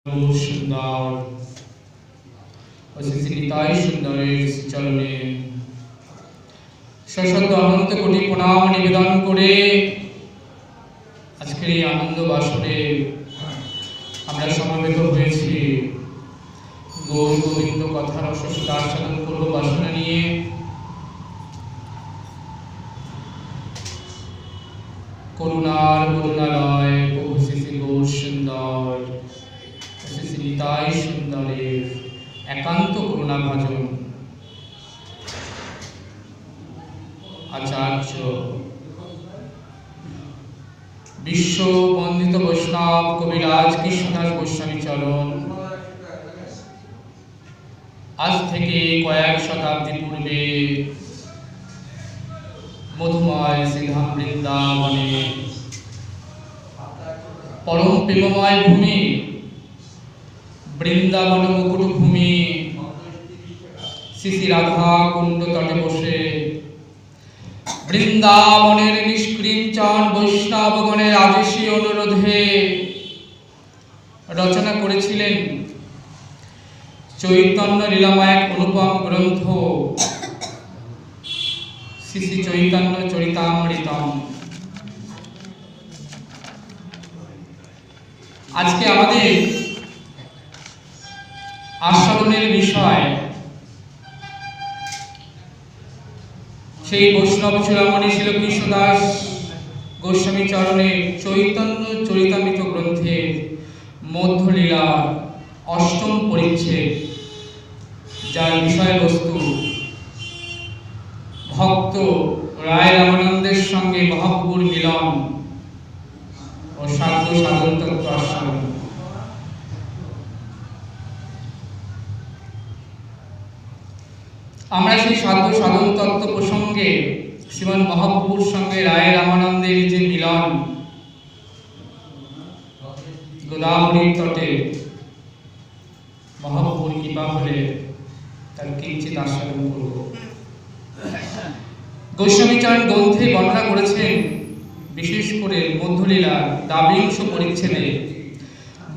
সুন্দর অসিসিতাই সুন্দরের চরণে সশব্দ অনন্ত কোটি প্রণাম নিবেদন করে আজকের এই আনন্দ বাসরে আমরা সমবেত হয়েছি গৌর গোবিন্দ কথার অসুস্থ আস্বাদন করব বাসনা নিয়ে। করুণার করুণালয় প্রভু শ্রী গৌর সুন্দর শ্রী নিতাই সুন্দরের একান্ত করুণা ভজন আচার্য বিশ্ব বন্দিত বৈষ্ণব কবিরাজ কৃষ্ণদাস গোস্বামী চরণ আজ থেকে কয়েক শতাব্দী পূর্বে মধুময় শ্রীধাম বৃন্দাবনে পরম প্রেমময় ভূমি বৃন্দাবন মুকুট ভূমি শ্রী শ্রী রাধা কুণ্ড তটে বসে বৃন্দাবনের নিষ্কৃঞ্চন বৈষ্ণবগণের আদেশী অনুরোধে রচনা করেছিলেন চৈতন্য লীলাময় এক অনুপম গ্রন্থ শ্রী শ্রী চৈতন্য চরিতামৃতম। আজকে আমাদের আস্বাদনের বিষয় সেই বৈষ্ণব চূড়ামণি ছিল কৃষ্ণদাস গোস্বামী চরণের চৈতন্য চরিতামৃত গ্রন্থের মধ্যলীলা অষ্টম পরিচ্ছেদ, যার বিষয়বস্তু ভক্ত রায় রামানন্দের সঙ্গে মহাপ্রভুর মিলন ও সাধ্য সাধন তত্ত্ব আস্বাদন। আমরা সেই সাধ্য সাধন তত্ত্ব প্রসঙ্গে শ্রীমান মহাপ্রভুর সঙ্গে রায় রামানন্দের যে মিলন গোদাবরীর তটে মহাপ্রভুর কৃপা হলে তার কিঞ্চিত আস্বাদন করব। গোস্বামীচরণ গ্রন্থে বর্ণনা করেছেন বিশেষ করে মধ্যলীলা দ্বাবিংশ পরিচ্ছেদে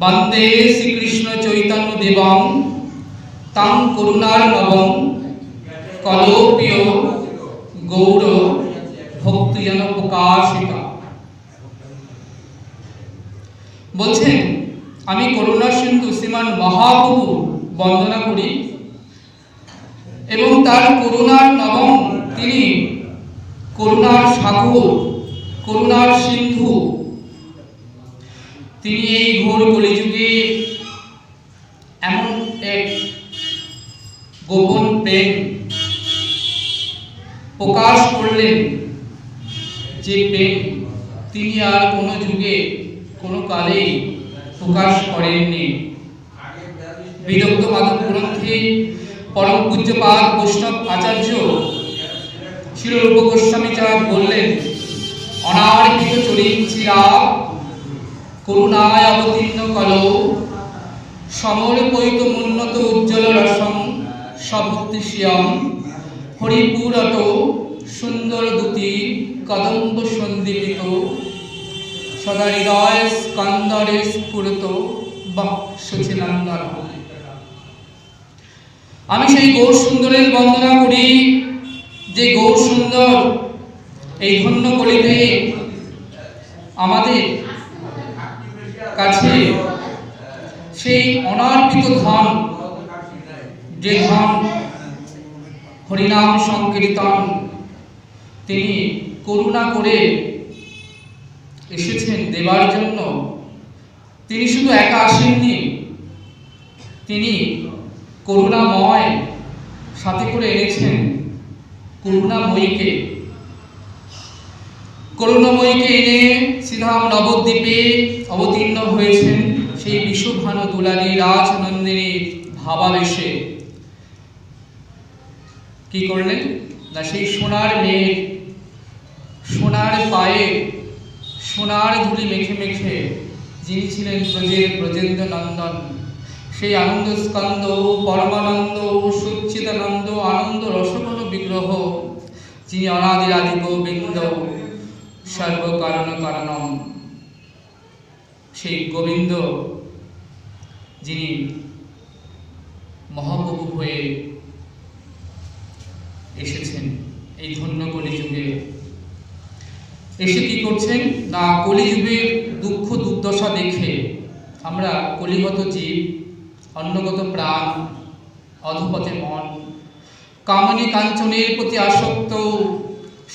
বন্দে শ্রীকৃষ্ণ চৈতন্য দেবং তাং করুণার নবম কলোপ্রিয় গৌর ভক্তিজন প্রকাশিতা। বলছেন, আমি করুণা সিন্ধু শ্রীমান মহাপ্রভু বন্দনা করি এবং তার করুণার নবম, তিনি করুণার সাগর, করুণার সিন্ধু। তিনি এই ঘোর কলিযুগে এমন এক গোপন প্রেম প্রকাশ করলেন যে প্রেম তিনি আর কোনো যুগে কোনো কালেই প্রকাশ করেননি। বিদগ্ধ মাধব গ্রন্থে পরম পূজ্যপাদ বৈষ্ণব আচার্য শিলরূপ গোস্বামীচার্য বললেন, অনার্কিত চরিচিরা করুণায় অবতীর্ণ কল সমর্পিত মুন্নত উজ্জ্বল রসম সভক্তিষ্যম হরিপুরত সুন্দর দুতি কদম্ব সন্দীপিত সদা হৃদয় স্কন্দরে স্ফুরত বক্ষচিনন্দন। আমি সেই গৌর সুন্দরের বন্দনা করি যে গৌর সুন্দর এই ধন্য কলিতে আমাদের কাছে সেই অনার্পিত ধন, যে ধন হরিনাম সংকীর্তন, তিনি করুণা করে এসেছেন দেবার জন্য। তিনি শুধু একা আসেননি, তিনি করুণাময় সাথে করে এনেছেন করুণাময়ীকে। করুণাময়ীকে এনে শ্রীধাম নবদ্বীপে অবতীর্ণ হয়েছেন সেই বিশ্বভানু দুলারী রাজনন্দিনী ভাবাবেশে। কি করলেন না, সেই সোনার মেঘ, সোনার পায়ে সোনার ধুলি মেখে মেখে যিনি ছিলেন ব্রজের ব্রজেন্দ্র নন্দন, সেই আনন্দ স্কন্দ পরমানন্দ সচ্চিদানন্দ আনন্দ রসঘন বিগ্রহ, যিনি অনাদির আদি গোবিন্দ সর্বকারণ কারণম, সেই গোবিন্দ যিনি মহাপ্রভু হয়ে এসেছেন এই ধন্য কলিযুগে। এসে কি করছেন না, কলিযুগের দুঃখ দুর্দশা দেখে আমরা কলিগত জীব, অন্নগত প্রাণ, অধপথে মন, কামনী কাঞ্চনের প্রতি আসক্ত,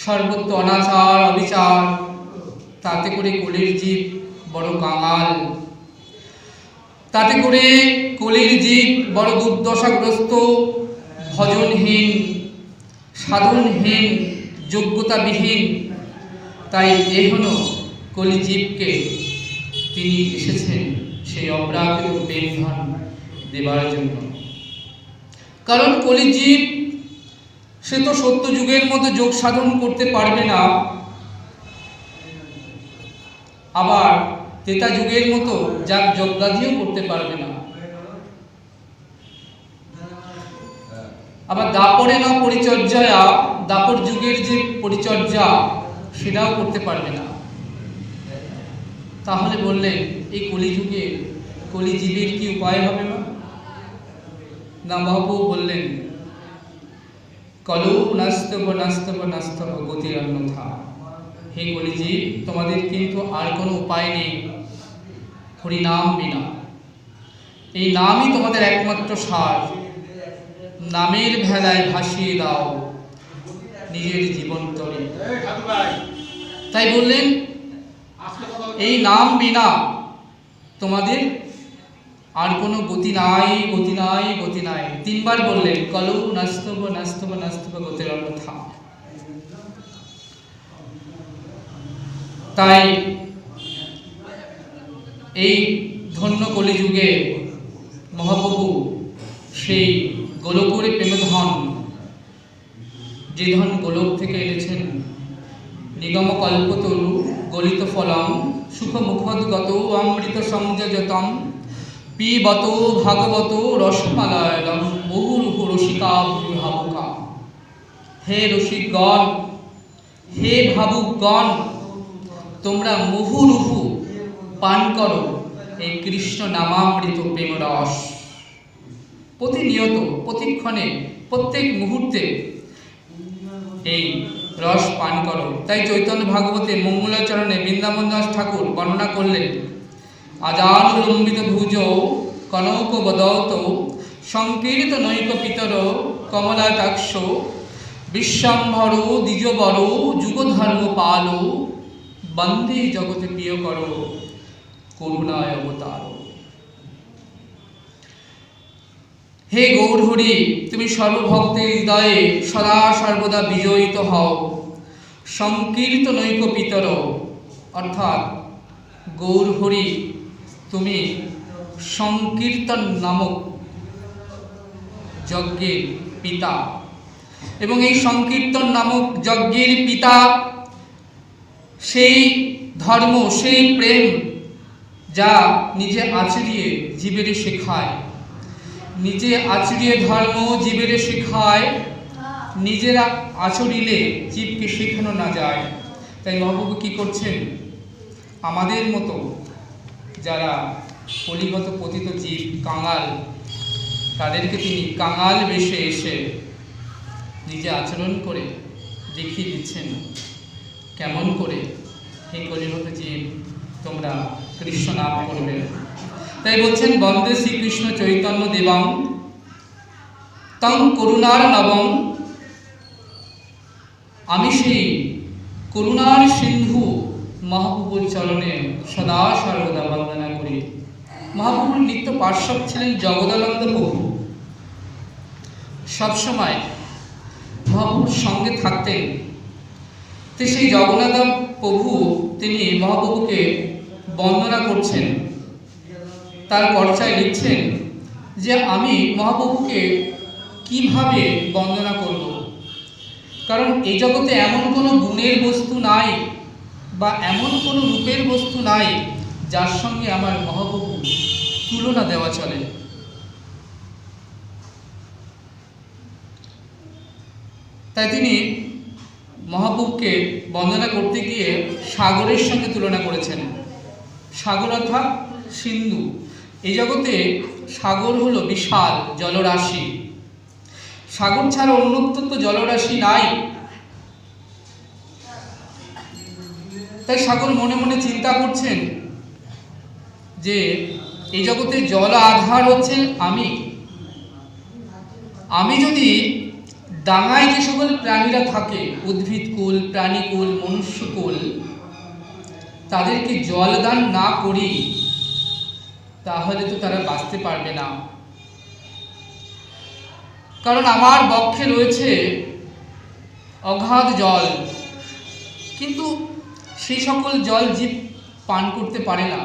সর্বত্র অনাচার অবিচার, তাতে করে কলির জীব বড় কাঙাল, তাতে করে কলির জীব বড় দুর্দশাগ্রস্ত, ভজনহীন, সাধনহীন, যোগ্যতাবিহীন। তাই এখনো কলিজীবকে তিনি এসেছেন সেই অপ্রাকৃত প্রেম ধন দেবার জন্য। কারণ কলিজীব সে তো সত্য যুগের মতো যোগ সাধন করতে পারবে না, আবার ত্রেতা যুগের মতো যাগ যজ্ঞাদিও করতে পারবে না, আবার দাপরে না পরিচর্যা, দাপর যুগের যে পরিচর্যা সেটাও করতে পারবে না। তাহলে বললেন এই কলিযুগে কলিজীবের কি উপায় হবে না? মহাপ্রভু বললেন কলৌ নাস্তব নাস্তব নাস্তব গতির অন্যথা। হে কলিজীব, তোমাদের কিন্তু আর কোনো উপায় নেই হরিনাম বিনা। এই নামই তোমাদের একমাত্র সার। নামের ভেলায় ভাসিয়ে দাও নিজের জীবন তরে। তাই বললেন এই নাম বিনা তোমাদের আর কোনো গতি নাই, গতি নাই, গতি নাই। তিনবার বললেন কলৌ নাস্তব নাস্তব নাস্তব গতির অন্যথা। তাই এই ধন্য কলিযুগে মহাপ্রভু সেই গোলকের প্রেমধন, যে ধন গোলক থেকে এনেছেন, নিগম কল্পতরু গলিত ফলম সুখ মুখোদ্গত অমৃত সংযোজতম পিবত ভাগবত রসমালায়লম বহুরূহ রসিকা ভাবুকা। হে রসিকগণ, হে ভাবুকগণ, তোমরা মুহুরুহু পান করো এই কৃষ্ণ নামামৃত প্রেমরস। প্রতিনিয়ত, প্রতিক্ষণে, প্রত্যেক মুহূর্তে এই রস পান করো। তাই চৈতন্য ভাগবতে মঙ্গলাচরণে বৃন্দাবন দাস ঠাকুর বর্ণনা করলেন আজানুলম্বিত ভুজ কনক বদত সংকীর্ত নৈক পিতর কমলাটাক্ষ বিশ্বম্ভর দ্বিজবর যুগধর্ম পাল বন্দে জগতে প্রিয় কর করুণায় অবতার। হে গৌরহরি, তুমি সর্বভক্তের হৃদয়ে সদা সর্বদা বিজয়িত হও। সংকীর্ত নৈক পিতর, অর্থাৎ গৌরহরি তুমি সংকীর্তন নামক যজ্ঞের পিতা, এবং এই সংকীর্তন নামক যজ্ঞের পিতা সেই ধর্ম, সেই প্রেম যা নিজে আচরিয়ে জীবের শেখায়, নিজে আচরিয়ে ধর্ম জীবের শেখায়, নিজেরা আচরিলে জীবকে শেখানো না যায়। তাই মহাপ্রভু কি করছেন, আমাদের মতো যারা কলিগত পতিত জীব, কাঙাল, তাদেরকে তিনি কাঙাল বেশে এসে নিজে আচরণ করে দেখিয়ে দিচ্ছেন কেমন করে হে কলিগত জীব তোমরা কৃষ্ণ নাম করবে। তাই বলছেন বন্দে শ্রীকৃষ্ণ চৈতন্য দেবং তং করুণার নবম। আমি সেই করুণার সিন্ধু মহাপ্রভুর চরণে সদা সর্বদা বন্দনা করি। মহাপ্রভুর নিত্য পার্শ্বদ ছিলেন জগদানন্দ প্রভু। সবসময় মহাপ্রভুর সঙ্গে থাকতেন। তো সেই জগন্নাথ প্রভু তিনি মহাপ্রভুকে বন্দনা করছেন, তার পর্চায় লিখছেন যে আমি মহাপ্রভুকে কিভাবে বন্দনা করব, কারণ এই জগতে এমন কোনো গুণের বস্তু নাই বা এমন কোনো রূপের বস্তু নাই যার সঙ্গে আমার মহাপ্রভু তুলনা দেওয়া চলে। তাই তিনি মহাপ্রভুকে বন্দনা করতে গিয়ে সাগরের সঙ্গে তুলনা করেছেন। সাগর অর্থাৎ সিন্ধু। এই জগতে সাগর হলো বিশাল জলরাশি। সাগর ছাড়া অন্যত্র তো জলরাশি নাই। তাই সাগর মনে মনে চিন্তা করছেন যে এই জগতে জল আধার হচ্ছে আমি যদি ডাঙায় যে সকল প্রাণীরা থাকে, উদ্ভিদকুল, প্রাণীকুল, মনুষ্যকুল, তাদেরকে জলদান না করি তাহলে তো তারা বাঁচতে পারবে না। কারণ আমার বক্ষে রয়েছে অগাধ জল, কিন্তু সেই সকল জল জীব পান করতে পারে না।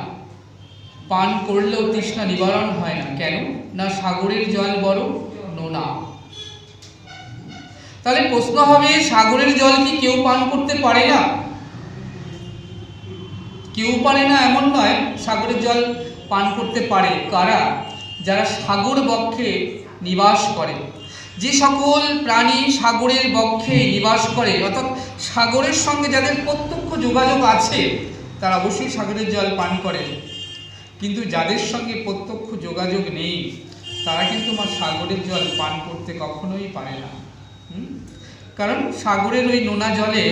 পান করলেও তৃষ্ণা নিবারণ হয় না। কেন না? সাগরের জল বড় নোনা। তাহলে প্রশ্ন হবে, সাগরের জল কি কেউ পান করতে পারে না? কেউ পারে না এমন নয়, সাগরের জল পান করতে পারে। কারা? যারা সাগর বক্ষে নিবাস করে। যে সকল প্রাণী সাগরের বক্ষে নিবাস করে, অর্থাৎ সাগরের সঙ্গে যাদের প্রত্যক্ষ যোগাযোগ আছে, তারা অবশ্যই সাগরের জল পান করে। কিন্তু যাদের সঙ্গে প্রত্যক্ষ যোগাযোগ নেই, তারা কিন্তু সাগরের জল পান করতে কখনোই পারে না। কারণ সাগরের ওই নোনা জলে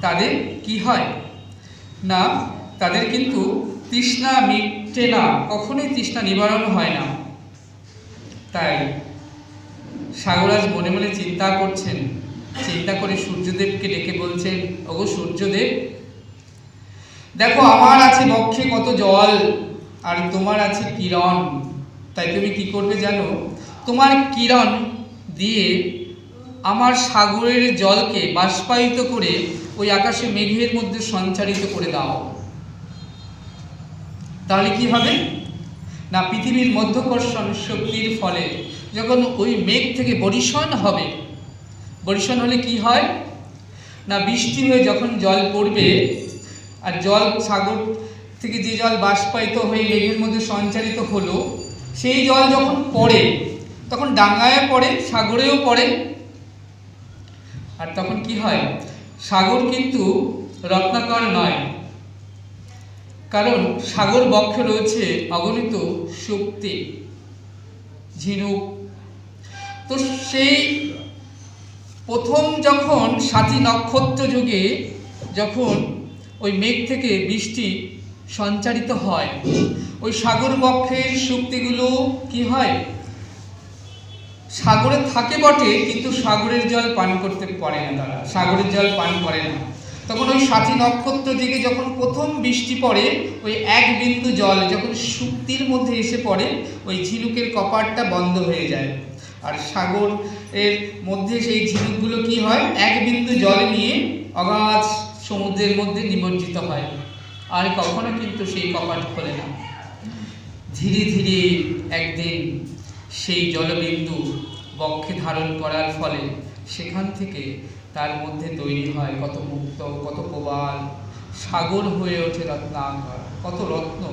তাদের কি হয় না, তাদের কিন্তু তৃষ্ণা মিটে না, কখনোই তৃষ্ণা নিবারণ হয় না। তাই সাগরাজ মনে মনে চিন্তা করছেন, চিন্তা করে সূর্যদেবকে ডেকে বলছেন, ওগো সূর্যদেব, দেখো আমার আছে বক্ষে কত জল আর তোমার আছে কিরণ। তাই তুমি কি করবে জানো? তোমার কিরণ দিয়ে আমার সাগরের জলকে বাষ্পায়িত করে ওই আকাশে মেঘের মধ্যে সঞ্চারিত করে দাও। তাহলে কি হবে না, পৃথিবীর মধ্যাকর্ষণ শক্তির ফলে যখন ওই মেঘ থেকে বর্ষণ হবে, বর্ষণ হলে কি হয় না, বৃষ্টি হয়ে যখন জল পড়বে, আর জল সাগর থেকে যে জল বাষ্পায়িত হয়ে মেঘের মধ্যে সঞ্চারিত হলো, সেই জল যখন পড়ে তখন ডাঙায় পড়ে, সাগরেও পড়ে। আর তখন কি হয়, সাগর কিন্তু রত্নাকর নয়, কারণ সাগর বক্ষে রয়েছে অগণিত শক্তি, ঝিনুক। তো সেই প্রথম যখন সাথী নক্ষত্র যুগে যখন ওই মেঘ থেকে বৃষ্টি সঞ্চারিত হয়, ওই সাগর বক্ষের শক্তিগুলো কি হয়, সাগরে থাকে বটে, কিন্তু সাগরের জল পান করতে পারে না, তারা সাগরের জল পান করে না। তখন ওই সাথী নক্ষত্র থেকে যখন প্রথম বৃষ্টি পড়ে, ওই এক বিন্দু জল যখন শক্তির মধ্যে এসে পড়ে, ওই ঝিনুকের কপাটটা বন্ধ হয়ে যায়। আর সাগরের মধ্যে সেই ঝিনুকগুলো কি হয়, এক বিন্দু জল নিয়ে অগাধ সমুদ্রের মধ্যে নিমজ্জিত হয়, আর কখনো কিন্তু সেই কপাট খোলে না। ধীরে ধীরে একদিন সেই জলবিন্দু বক্ষে ধারণ করার ফলে সেখান থেকে তার মধ্যে তৈরি হয় কত মুক্ত, কত প্রবাল, সাগর হয়ে ওঠে রত্নাকর, কত রত্ন।